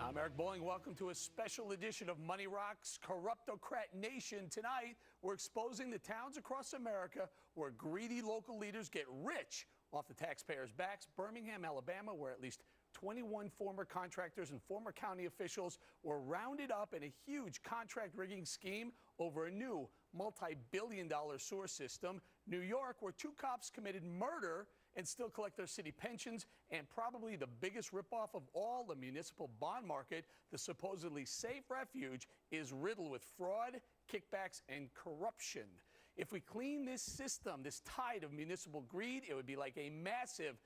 I'm Eric Bolling. Welcome to a special edition of Money Rocks Corruptocrat Nation. Tonight, we're exposing the towns across America where greedy local leaders get rich off the taxpayers' backs. Birmingham, Alabama, where at least 21 former contractors and former county officials were rounded up in a huge contract rigging scheme over a new multi-billion-dollar sewer system. New York, where two cops committed murder and still collect their city pensions. And probably the biggest ripoff of all, the municipal bond market, the supposedly safe refuge, is riddled with fraud, kickbacks, and corruption. If we clean this system, this tide of municipal greed, it would be like a massive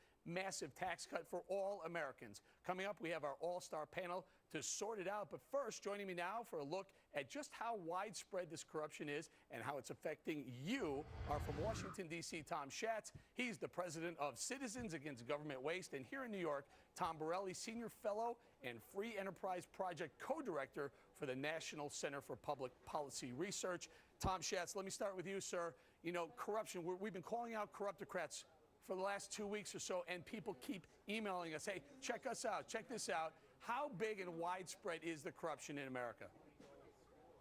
tax cut for all Americans. Coming up, we have our all-star panel to sort it out. But first, joining me now for a look at just how widespread this corruption is and how it's affecting you are from Washington, D.C., Tom Schatz. He's the president of Citizens Against Government Waste. And here in New York, Tom Borelli, senior fellow and Free Enterprise Project co-director for the National Center for Public Policy Research. Tom Schatz, let me start with you, sir. You know, corruption, we've been calling out corruptocrats for the last 2 weeks or so, and people keep emailing us, hey, check us out, check this out. How big and widespread is the corruption in America?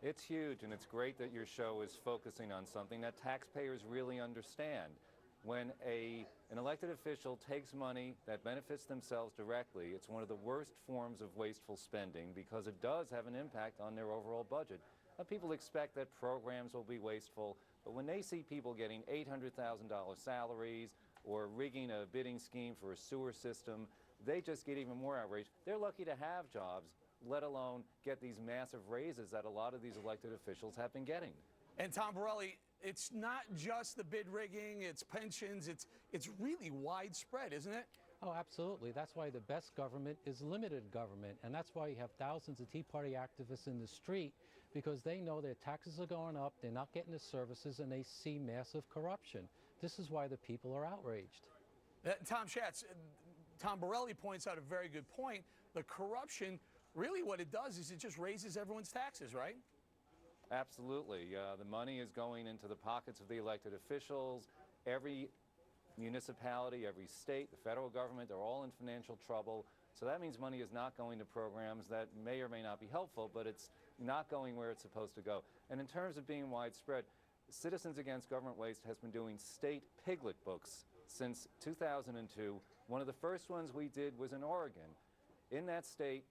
It's huge, and it's great that your show is focusing on something that taxpayers really understand. When an elected official takes money that benefits themselves directly, it's one of the worst forms of wasteful spending because it does have an impact on their overall budget. Now, people expect that programs will be wasteful, but when they see people getting $800,000 salaries or rigging a bidding scheme for a sewer system, they just get even more outraged. They're lucky to have jobs, let alone get these massive raises that a lot of these elected officials have been getting. And Tom Borelli, it's not just the bid rigging, it's pensions, it's really widespread, isn't it? Oh, absolutely. That's why the best government is limited government. And that's why you have thousands of Tea Party activists in the street, because they know their taxes are going up, they're not getting the services, and they see massive corruption. This is why the people are outraged. Tom Schatz, Tom Borelli points out a very good point. The corruption, really what it does is it just raises everyone's taxes, right? Absolutely. The money is going into the pockets of the elected officials. Every municipality, every state, the federal government, they're all in financial trouble. So that means money is not going to programs that may or may not be helpful, but it's not going where it's supposed to go. And in terms of being widespread, Citizens Against Government Waste has been doing state piglet books since 2002. One of the first ones we did was in Oregon. In that state,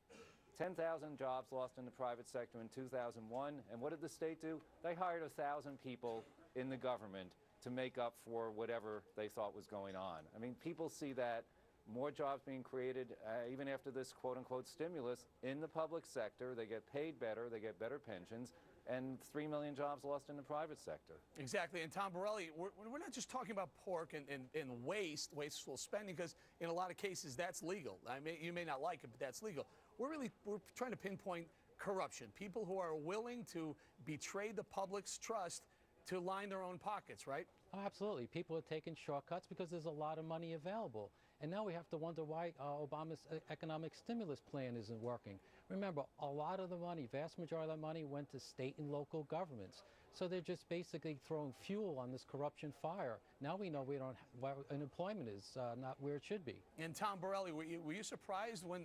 10,000 jobs lost in the private sector in 2001. And what did the state do? They hired 1,000 people in the government to make up for whatever they thought was going on. I mean, people see that more jobs being created, even after this quote-unquote stimulus, in the public sector. They get paid better, they get better pensions, and 3 million jobs lost in the private sector. Exactly. And Tom Borelli, we're not just talking about pork and wasteful spending, because in a lot of cases that's legal. I mean, you may not like it, but that's legal. We're trying to pinpoint corruption, people who are willing to betray the public's trust to line their own pockets, right? Oh, absolutely. People are taking shortcuts because there's a lot of money available. And now we have to wonder why Obama's economic stimulus plan isn't working. Remember, a lot of the money, vast majority of the money went to state and local governments. So they're just basically throwing fuel on this corruption fire. Now we know why unemployment is not where it should be. And Tom Borelli, were you surprised when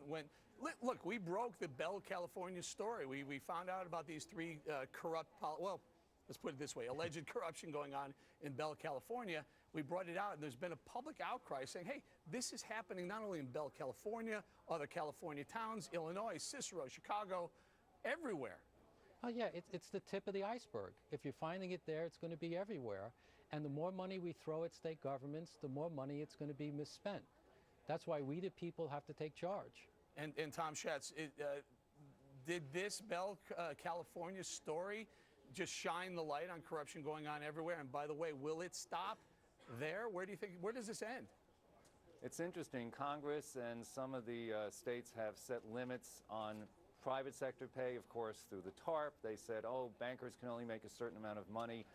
look, we broke the Bell, California story. We found out about these three corrupt, let's put it this way, alleged corruption going on in Bell, California. We brought it out, and there's been a public outcry saying, hey, this is happening not only in Bell, California, other California towns, Illinois, Cicero, Chicago, everywhere. Oh, yeah, it's the tip of the iceberg. If you're finding it there, it's going to be everywhere. And the more money we throw at state governments, the more money it's going to be misspent. That's why we, the people, have to take charge. And Tom Schatz, did this Bell, California story just shine the light on corruption going on everywhere? And by the way, will it stop there? Where does this end? It's interesting. Congress and some of the states have set limits on private sector pay, of course, through the TARP. They said, oh, bankers can only make a certain amount of money.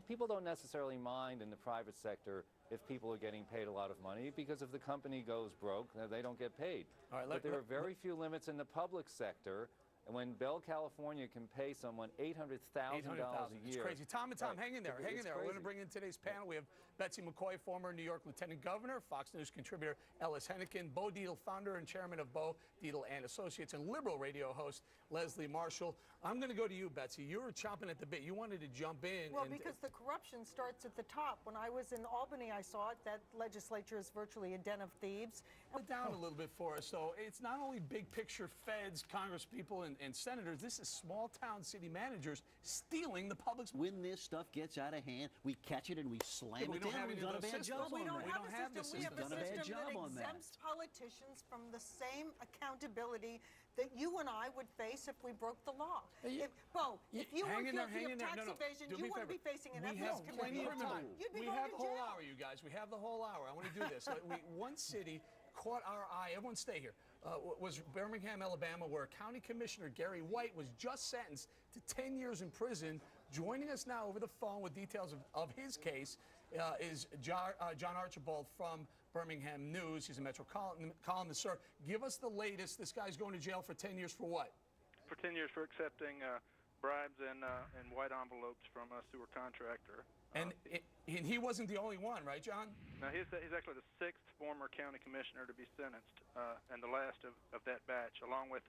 People don't necessarily mind in the private sector if people are getting paid a lot of money, because if the company goes broke, they don't get paid. All right, but there are very few limits in the public sector. And when Bell, California can pay someone $800,000 a year. It's crazy. Tom and Tom, hang in there. Hang in there. We're going to Crazy. bring in today's panel. We have Betsy McCoy, former New York Lieutenant Governor, Fox News contributor Ellis Hennigan, Bo Dietl, founder and chairman of Bo Dietl and Associates, and liberal radio host Leslie Marshall. I'm going to go to you, Betsy. You were chomping at the bit. You wanted to jump in. Well, because the corruption starts at the top. When I was in Albany, I saw it. That legislature is virtually a den of thieves. Put it down a little bit for us. So it's not only big picture feds, congresspeople, and senators. This is small town city managers stealing the public's. When this stuff gets out of hand, we catch it and we slam we it don't down. have We've any of done a those bad systems. job We on don't that. have a system. We have a Done a bad system job that on that. exempts politicians from the same accountability that you and I would face if we broke the law. Bo, if you were guilty of tax evasion, you wouldn't be facing an ethics committee. You'd be We going have to the whole jail. hour, you guys. We have the whole hour. I want to do this. One city caught our eye. Everyone stay here. Was Birmingham, Alabama, where County Commissioner Gary White was just sentenced to 10 years in prison. Joining us now over the phone with details of his case is John Archibald from Birmingham News. He's a Metro columnist. Sir, give us the latest. This guy's going to jail for 10 years for what? For 10 years for accepting bribes and white envelopes from a sewer contractor. And he wasn't the only one, right, John? Now, he's actually the 6th former county commissioner to be sentenced, and the last of that batch, along with,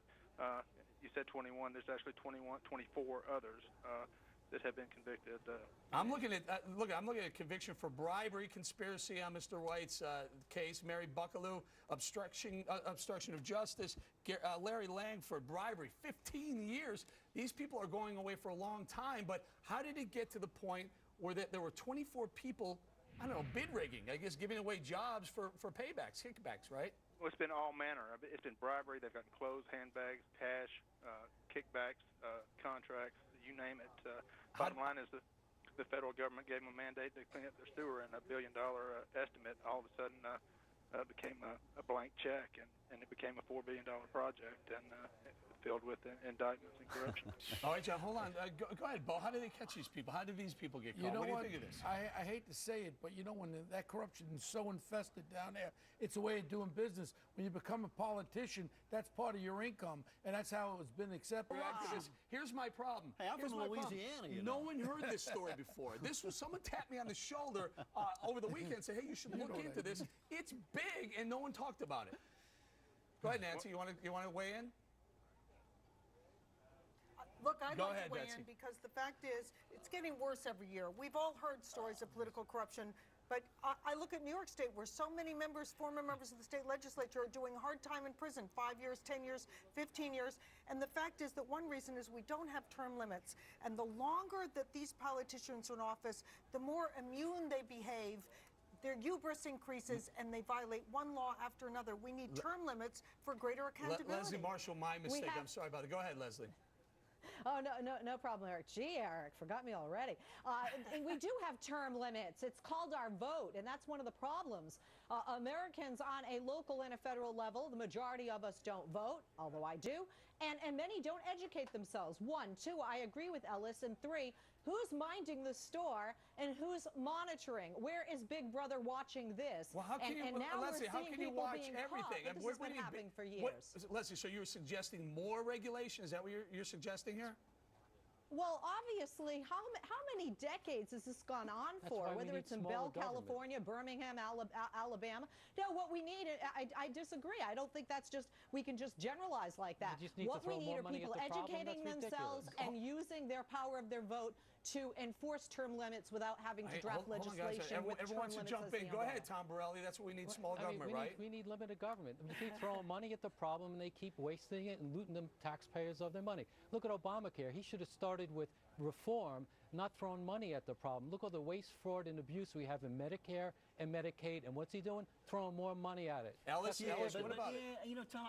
you said 21, there's actually 24 others that have been convicted. I'm looking at I'm looking at conviction for bribery, conspiracy on Mr. White's case. Mary Buckaloo, obstruction of justice. Larry Langford, bribery, 15 years. These people are going away for a long time. But how did it get to the point where there were 24 people, I don't know, bid rigging? I guess giving away jobs for paybacks, kickbacks, right? Well, it's been all manner. It's been bribery. They've gotten clothes, handbags, cash, kickbacks, contracts, you name it. Bottom line is the federal government gave them a mandate to clean up their sewer, and $1 billion estimate all of a sudden became a blank check, and it became a $4 billion project, and filled with indictments and corruption. All right, John, hold on. Go ahead, Bo. How did they catch these people? How did these people get caught? You know what do you think of this? I hate to say it, but you know, when that corruption is so infested down there, it's a way of doing business. When you become a politician, that's part of your income, and that's how it's been accepted. Here's my problem. Hey, I'm Here's from my problem. Louisiana, you No know. one heard this story before. This was someone tapped me on the shoulder over the weekend and said, hey, you should look into this. It's big, and no one talked about it. Go ahead, Nancy. You want to weigh in? Look, I'd Go like ahead, to weigh Betsy. in because the fact is, it's getting worse every year. We've all heard stories of political corruption, but I look at New York State where so many former members of the state legislature are doing hard time in prison, 5 years, 10 years, 15 years. And the fact is that one reason is we don't have term limits. And the longer that these politicians are in office, the more immune they behave. Their hubris increases, and they violate one law after another. We need term limits for greater accountability. Leslie Marshall, my mistake. I'm sorry about it. Go ahead, Leslie. Oh, no problem, Eric. Gee, Eric, forgot me already. And we do have term limits. It's called our vote, and that's one of the problems. Americans on a local and a federal level, the majority of us don't vote, although I do, and many don't educate themselves. 1, 2, I agree with Ellis, and 3, who's minding the store and who's monitoring? Where is Big Brother watching this? Well, how can you, now Leslie, we're how seeing can you people watch being everything? Caught, but this has been happening for years. Leslie, so you're suggesting more regulation? Is that what you're suggesting here? Well, obviously, how many decades has this gone on That's for? why we Whether need it's in smaller Bell, government. California, Birmingham, Alabama. No, what we need, I disagree. I don't think that's just, we can just generalize like that. We just need to What we throw need more are money at people the problem. educating That's themselves ridiculous. and using their power of their vote to enforce term limits without having to Hey, draft hold on, guys. legislation with Everyone term wants to limits jump as the in. Go ahead, umbrella. Tom Borelli. That's what we need, small I mean, government, right? We need limited government. We keep throwing money at the problem, and they keep wasting it and looting the taxpayers of their money. Look at Obamacare. He should have started with reform, not throwing money at the problem. Look at the waste, fraud, and abuse we have in Medicare and Medicaid, and what's he doing? Throwing more money at it. Ellis, Yeah, Ellis, but, what about it? you know, Tom,